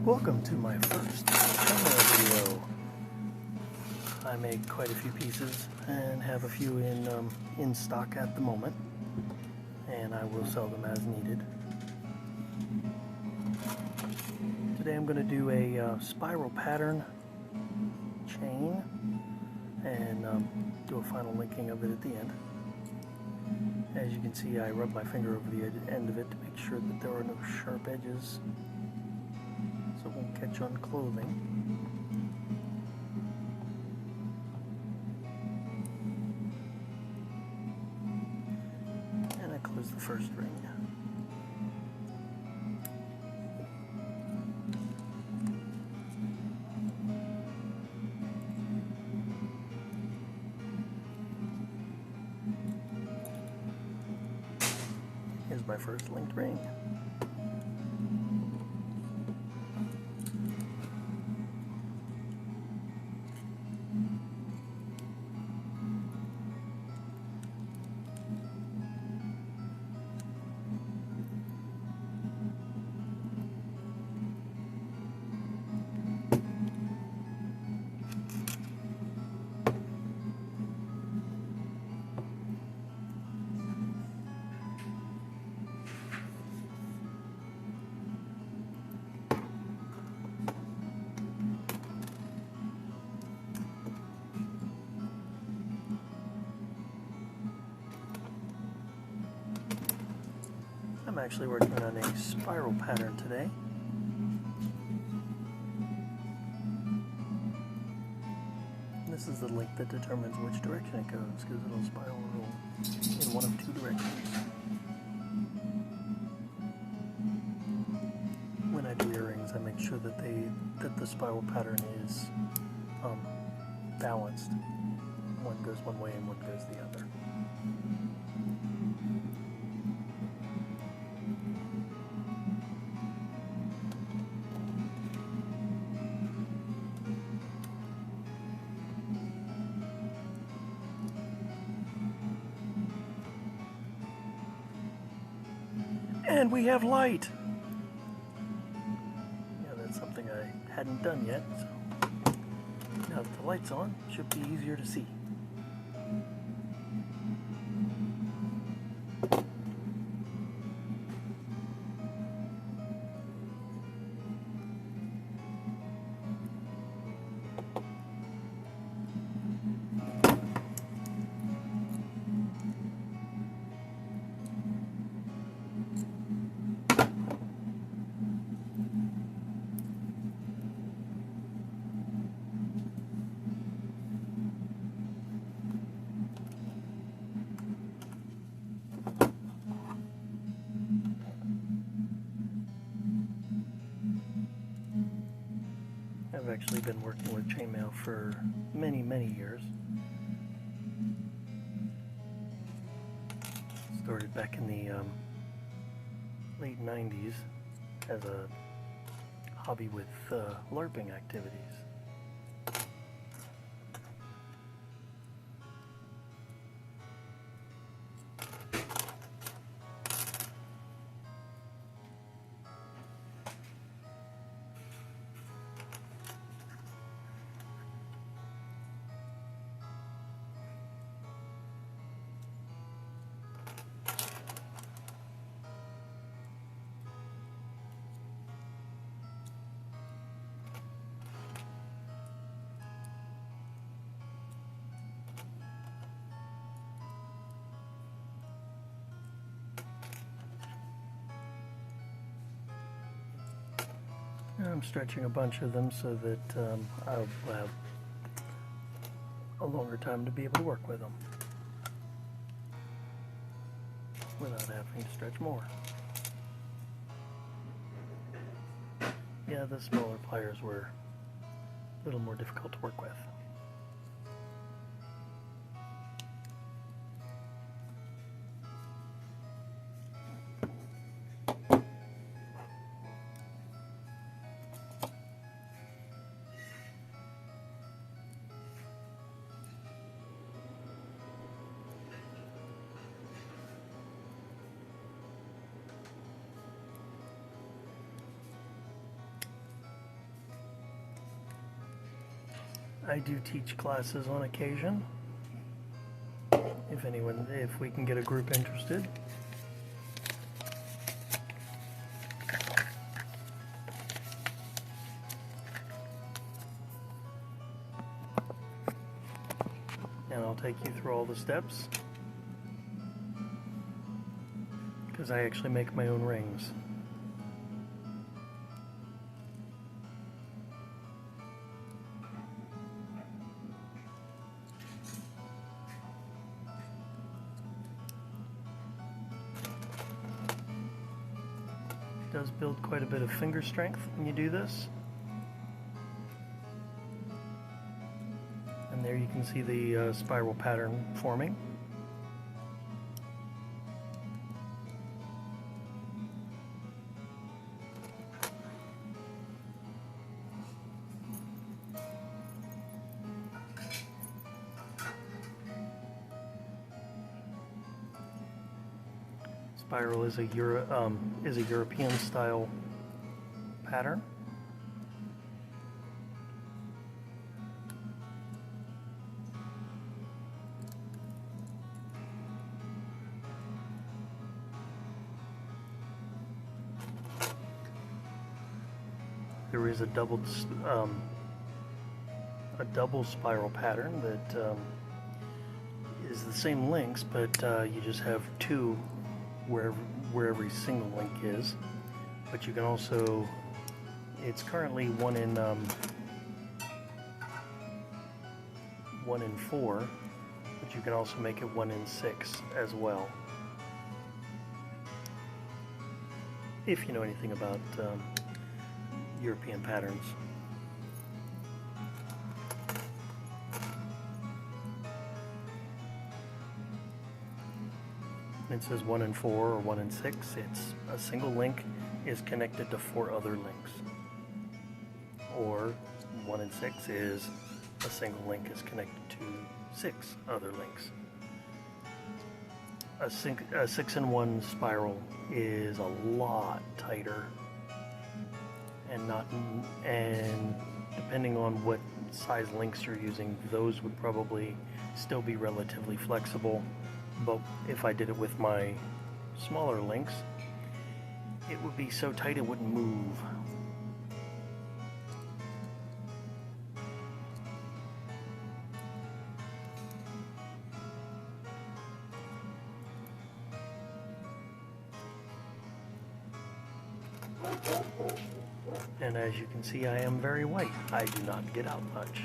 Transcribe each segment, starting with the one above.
Welcome to my first chainmail video. I make quite a few pieces and have a few in stock at the moment, and I will sell them as needed. Today I'm going to do a spiral pattern chain and do a final linking of it at the end. As you can see, I rub my finger over the end of it to make sure that there are no sharp edges, so it won't catch on clothing. And I close the first ring. Here's my first linked ring. I'm actually working on a spiral pattern today. This is the link that determines which direction it goes, because it'll spiral in one of two directions. When I do earrings, I make sure that the spiral pattern is balanced. One goes one way and one goes the other. And we have light! Yeah, that's something I hadn't done yet, so now that the light's on, it should be easier to see. I've actually been working with chainmail for many, many years. Started back in the late 90s as a hobby with LARPing activities. I'm stretching a bunch of them so that I'll have a longer time to be able to work with them without having to stretch more. Yeah, the smaller pliers were a little more difficult to work with. I do teach classes on occasion, if we can get a group interested. And I'll take you through all the steps, because I actually make my own rings. It does build quite a bit of finger strength when you do this. And there you can see the spiral pattern forming. Spiral is a European style pattern. There is a double spiral pattern that is the same links, but you just have two where every single link is. But you can also, it's currently 1 in 4, but you can also make it 1 in 6 as well, if you know anything about European patterns. It says 1 in 4 or 1 in 6. It's a single link is connected to 4 other links. Or 1 in 6 is a single link is connected to 6 other links. A 6 in 1 spiral is a lot tighter, and depending on what size links you're using, those would probably still be relatively flexible. But if I did it with my smaller links, it would be so tight it wouldn't move. And as you can see, I am very white. I do not get out much.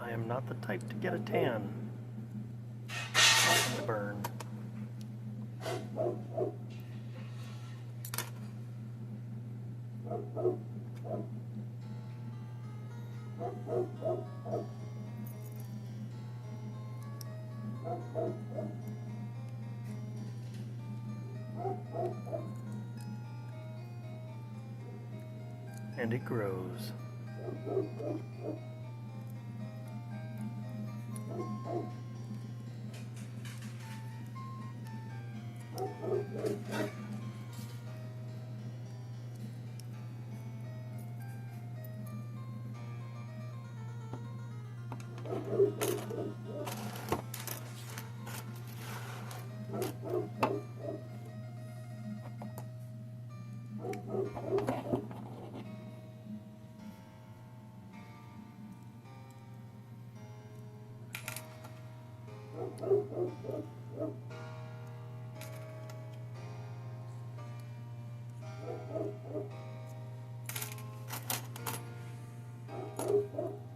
I am not the type to get a tan and burn. And it grows.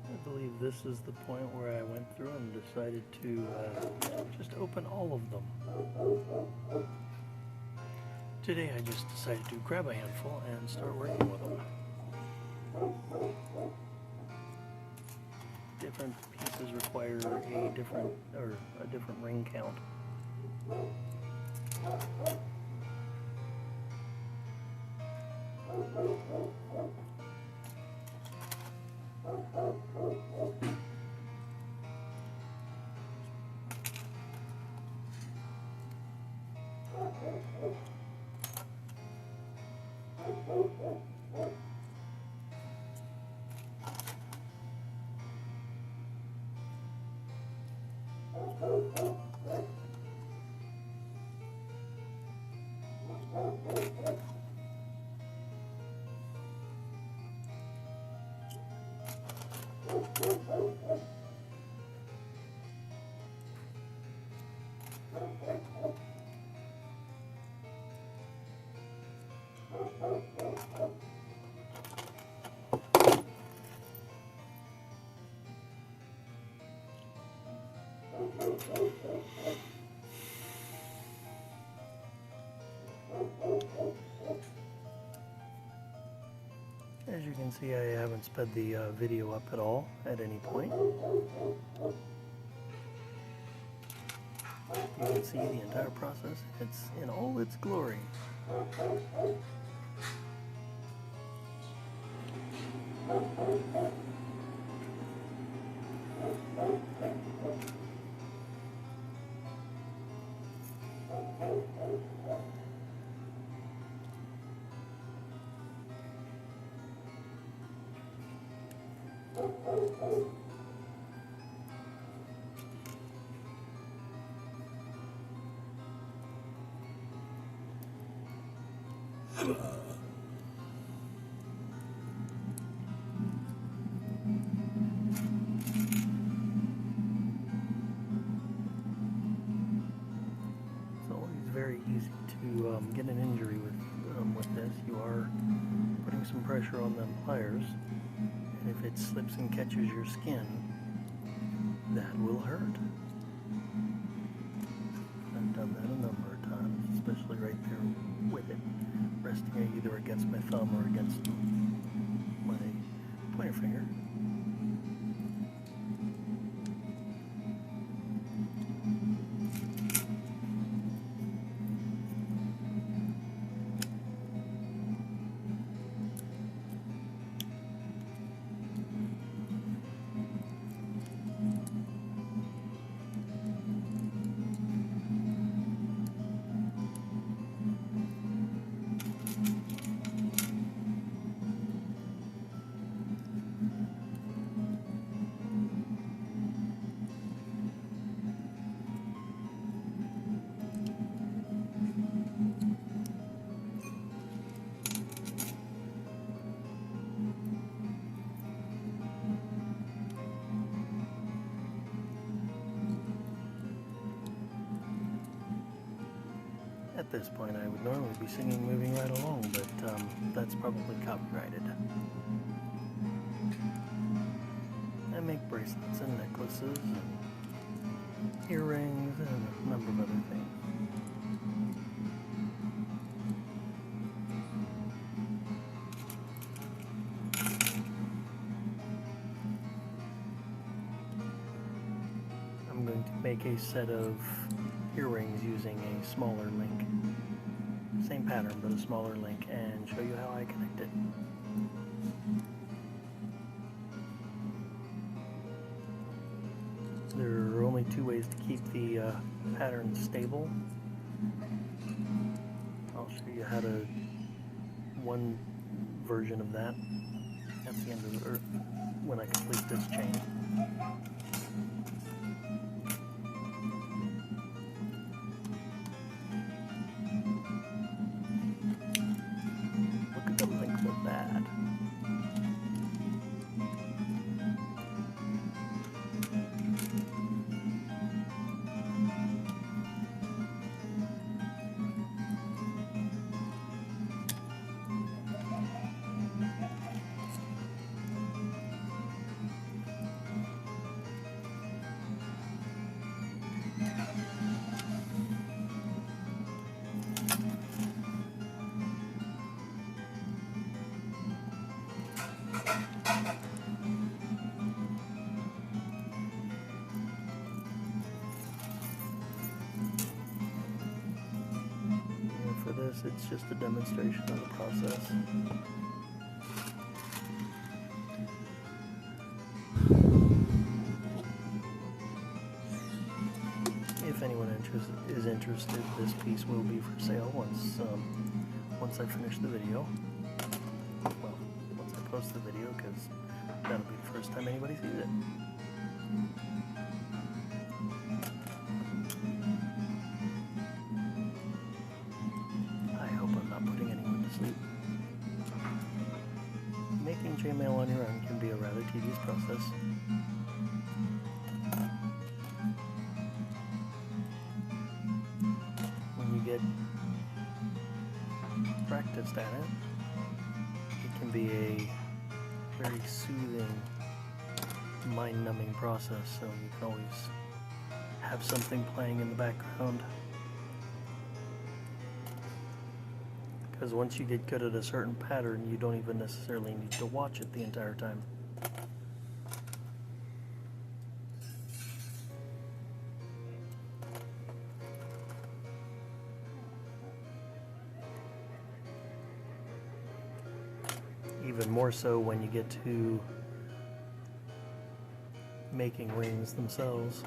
I believe this is the point where I went through and decided to just open all of them. Today I just decided to grab a handful and start working with them. Different pieces require a different ring count. As you can see, I haven't sped the video up at all at any point. You can see the entire process. It's in all its glory. It's always very easy to get an injury with this. You are putting some pressure on them pliers, and if it slips and catches your skin, that will hurt. I've done that a number of times, especially right there with it, resting either against my thumb or against my pointer finger. At this point, I would normally be singing Moving Right Along, but that's probably copyrighted. I make bracelets and necklaces and earrings and a number of other things. I'm going to make a set of earrings using a smaller link. Same pattern, but a smaller link, and show you how I connect it. There are only two ways to keep the pattern stable. I'll show you how to, one version of that at the end of the, or when I complete this chain. Look at the length of that. For this, it's just a demonstration of the process. If anyone is interested, this piece will be for sale once I finish the video. Well, once I post the video, because that'll be the first time anybody sees it. run can be a rather tedious process. When you get practiced at it, it can be a very soothing, mind-numbing process, so you can always have something playing in the background. Because once you get good at a certain pattern, you don't even necessarily need to watch it the entire time. Even more so when you get to making rings themselves.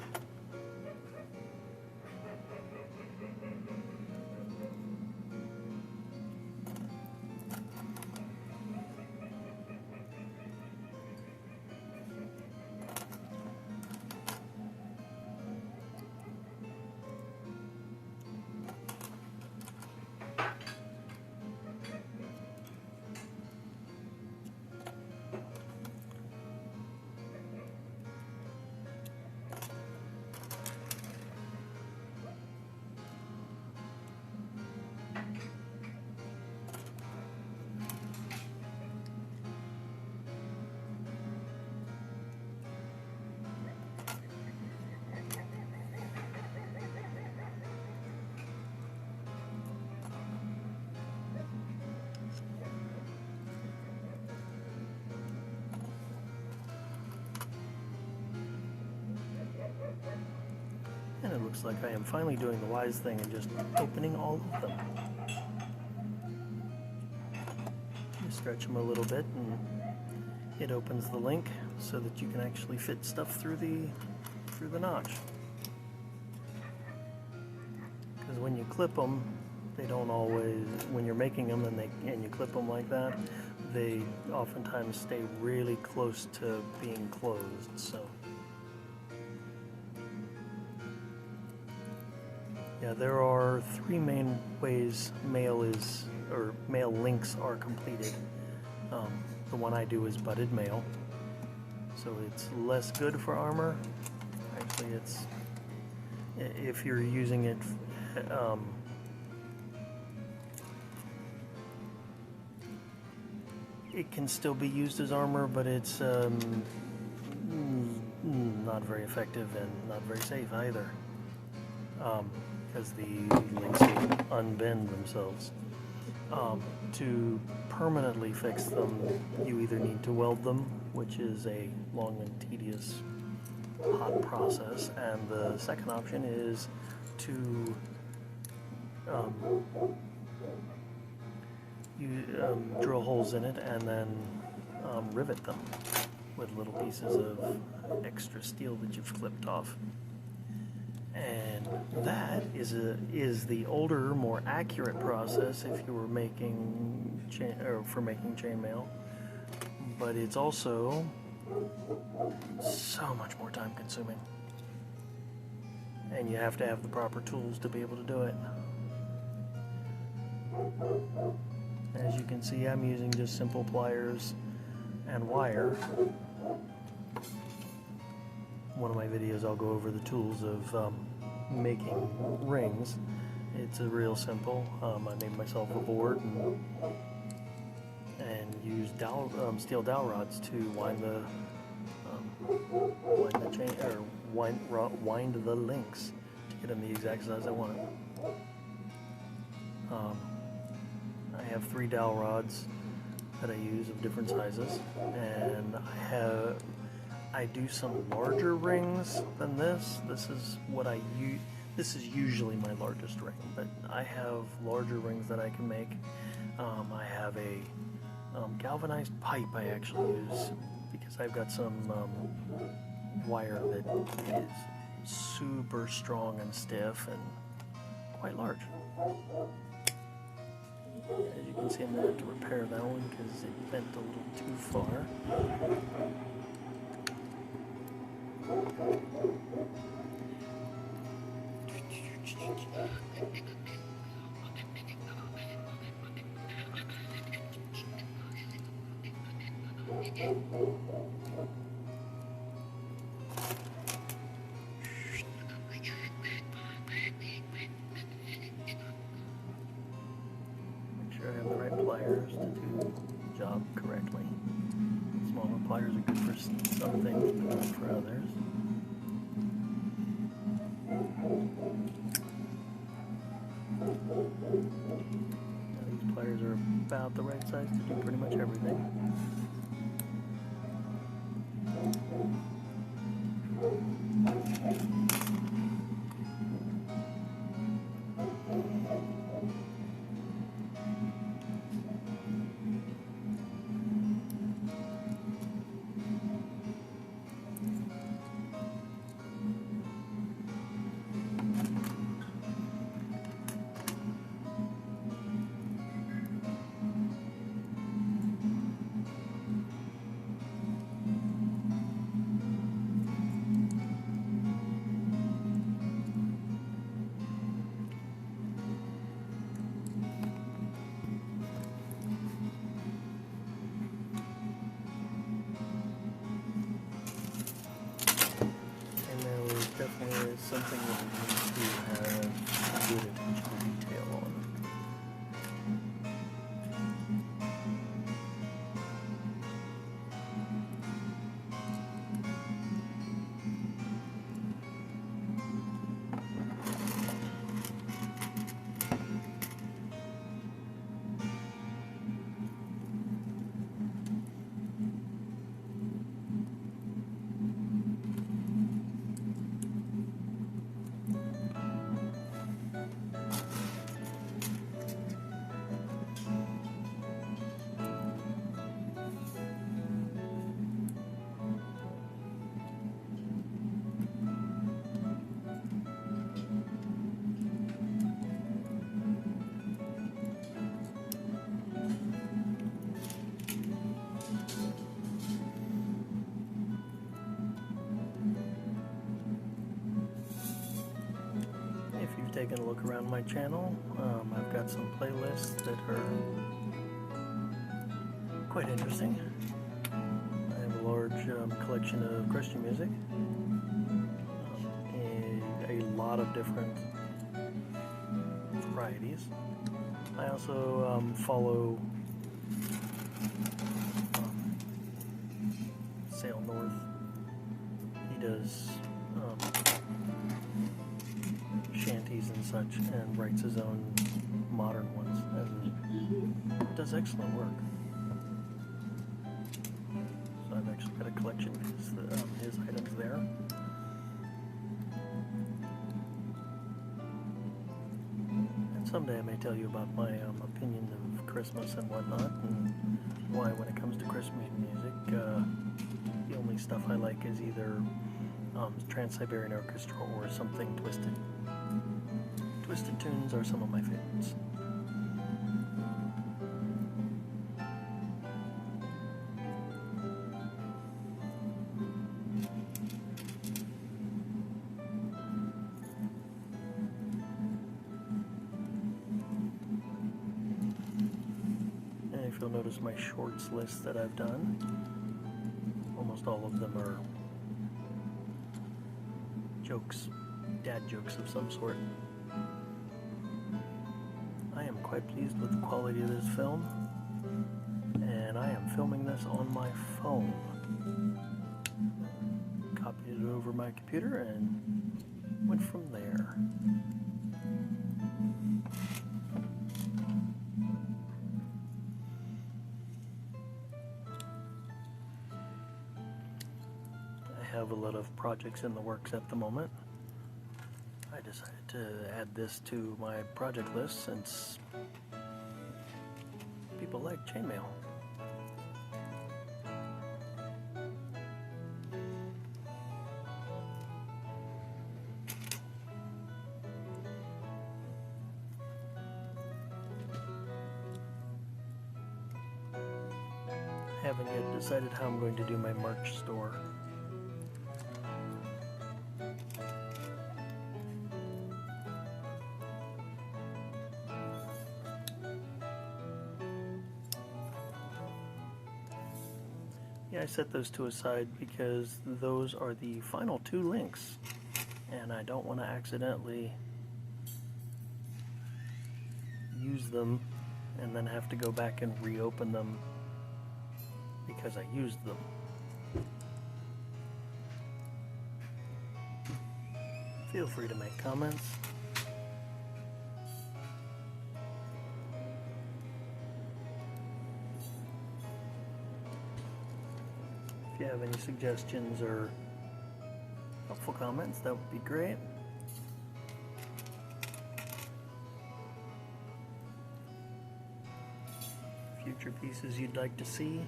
And it looks like I am finally doing the wise thing and just opening all of them. You stretch them a little bit and it opens the link so that you can actually fit stuff through the notch. Because when you clip them, they don't always, when you're making them and you clip them like that, they oftentimes stay really close to being closed. So yeah, there are three main ways mail links are completed. The one I do is butted mail, so it's less good for armor. Actually, it's, if you're using it, it can still be used as armor, but it's not very effective and not very safe either. Because the links will unbend themselves. To permanently fix them, you either need to weld them, which is a long and tedious, hot process, and the second option is to drill holes in it and then rivet them with little pieces of extra steel that you've clipped off. And that is the older, more accurate process if you were making chainmail, but it's also so much more time consuming, and you have to have the proper tools to be able to do it. As you can see, I'm using just simple pliers and wire. One of my videos I'll go over the tools of making rings. It's a real simple. I made myself a board and used steel dowel rods to wind the chain, or wind the links to get them the exact size I want. I have 3 dowel rods that I use of different sizes, and I do some larger rings than this. This is what I use. This is usually my largest ring, but I have larger rings that I can make. I have a galvanized pipe I actually use because I've got some wire that is super strong and stiff and quite large. As you can see, I'm going to have to repair that one because it bent a little too far. Make sure I have the right pliers to do the job correctly. Smaller pliers are good for some things, but not for others. Now these pliers are about the right size to do pretty much everything. Definitely is something that we need to have good attention to detail on. Taking a look around my channel, I've got some playlists that are quite interesting. I have a large collection of Christian music, a lot of different varieties. I also follow Sail North. He does shanties and such, and writes his own modern ones, and does excellent work. So I've actually got a collection of his items there. And someday I may tell you about my opinion of Christmas and whatnot, and why when it comes to Christmas music, the only stuff I like is either Trans-Siberian Orchestra or something twisted. Twisted tunes are some of my favorites. And if you'll notice my shorts list that I've done, almost all of them are jokes, dad jokes of some sort. I am quite pleased with the quality of this film, and I am filming this on my phone. Copied it over my computer and went from there. I have a lot of projects in the works at the moment. I decided to add this to my project list since people like Chainmaile. I haven't yet decided how I'm going to do my merch store. Yeah, set those two aside because those are the final two links, and I don't want to accidentally use them and then have to go back and reopen them because I used them. Feel free to make comments. If you have any suggestions or helpful comments, that would be great. Future pieces you'd like to see.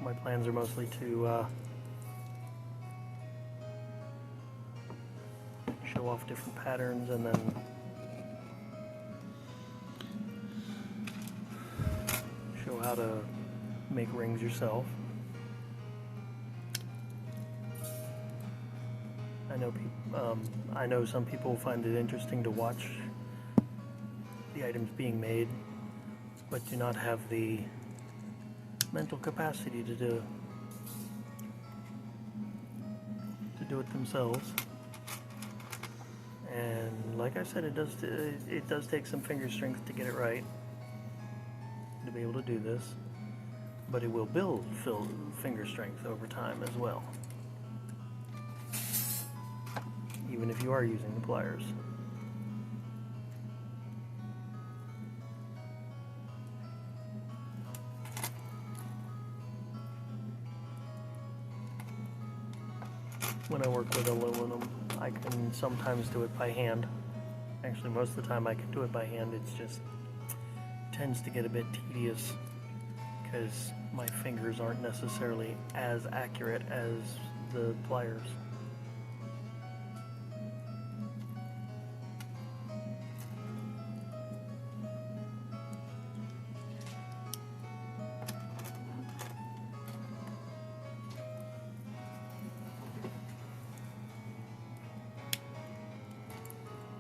My plans are mostly to show off different patterns and then show how to make rings yourself. I know some people find it interesting to watch the items being made, but do not have the mental capacity to do it themselves. And like I said, it does take some finger strength to get it right to be able to do this, but it will build finger strength over time as well, even if you are using the pliers. When I work with aluminum, I can sometimes do it by hand. Actually, most of the time I can do it by hand. It's just tends to get a bit tedious because my fingers aren't necessarily as accurate as the pliers.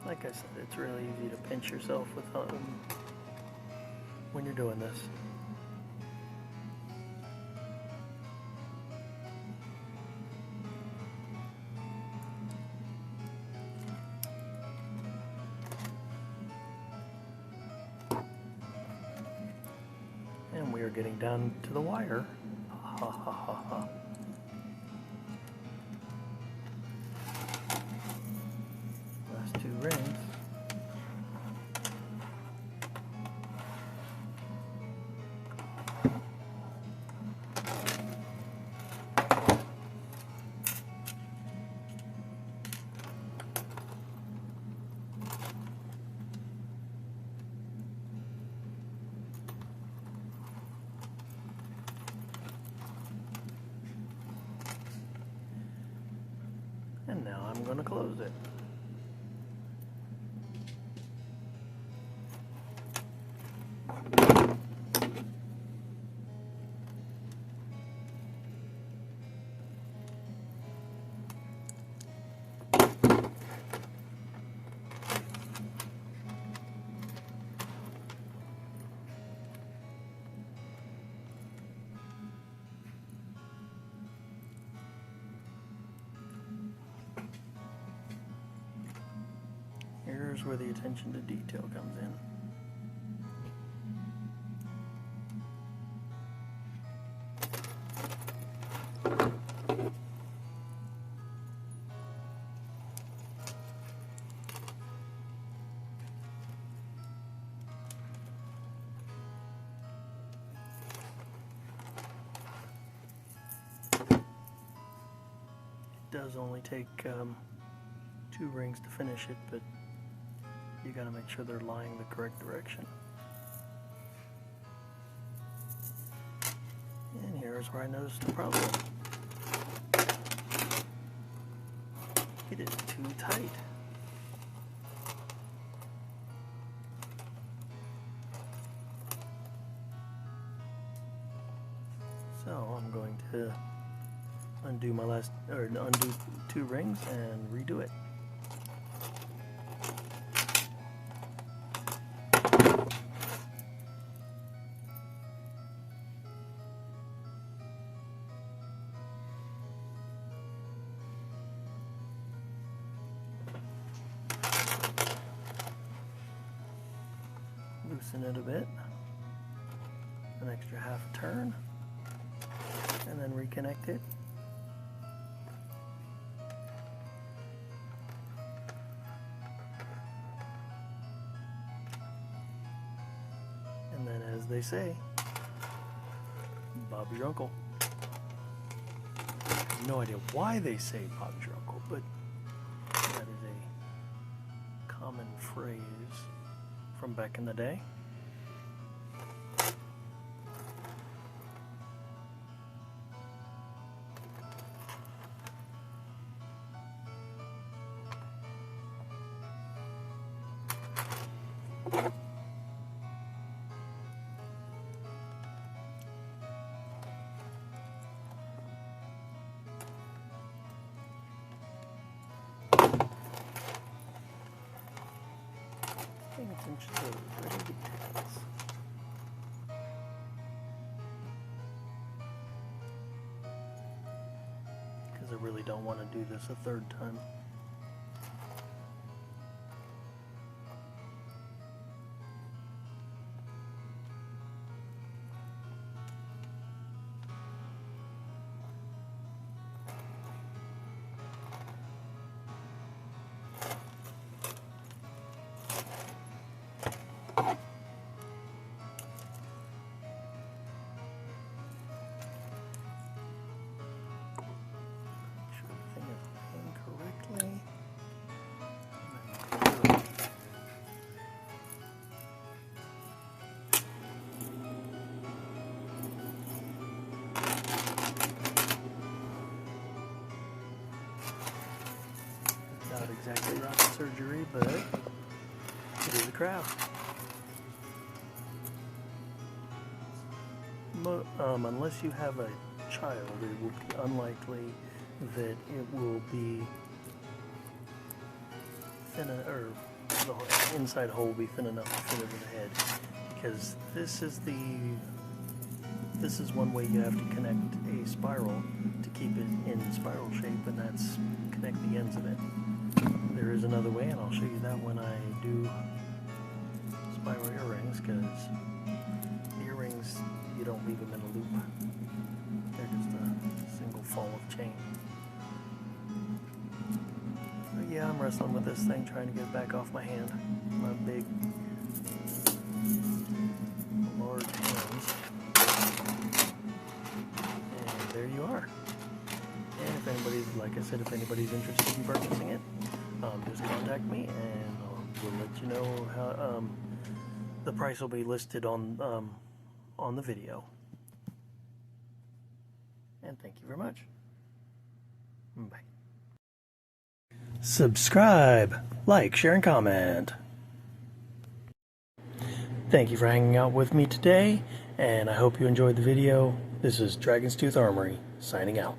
Like I said, it's really easy to pinch yourself with when you're doing this. And we are getting down to the wire. Ha ha ha ha. Last two rings. And now I'm going to close it. Here's where the attention to detail comes in. It does only take 2 rings to finish it, but you gotta make sure they're lying the correct direction. And here's where I noticed the problem. It is too tight. So I'm going to undo undo 2 rings and redo it. loosen it a bit, an extra half turn, and then reconnect it. And then, as they say, Bob's your uncle. I have no idea why they say Bob's your uncle, but that is a common phrase from back in the day. Paying attention to the little details. Because I really don't want to do this a third time. Not exactly rocket surgery, but it is a craft. Unless you have a child, it will be unlikely that it will be thin, or the inside hole will be thin enough to fit over the head, because this is one way you have to connect a spiral to keep it in spiral shape, and that's connect the ends of it. There is another way, and I'll show you that when I do spiral earrings, because the earrings, you don't leave them in a loop. They're just a single fall of chain. But yeah, I'm wrestling with this thing, trying to get it back off my hand. My big, large hands. And there you are. And if anybody's, like I said, if anybody's interested in purchasing it, just contact me, and we'll let you know how the price will be listed on the video. And thank you very much. Bye. Subscribe, like, share, and comment. Thank you for hanging out with me today, and I hope you enjoyed the video. This is Dragon's Tooth Armory, signing out.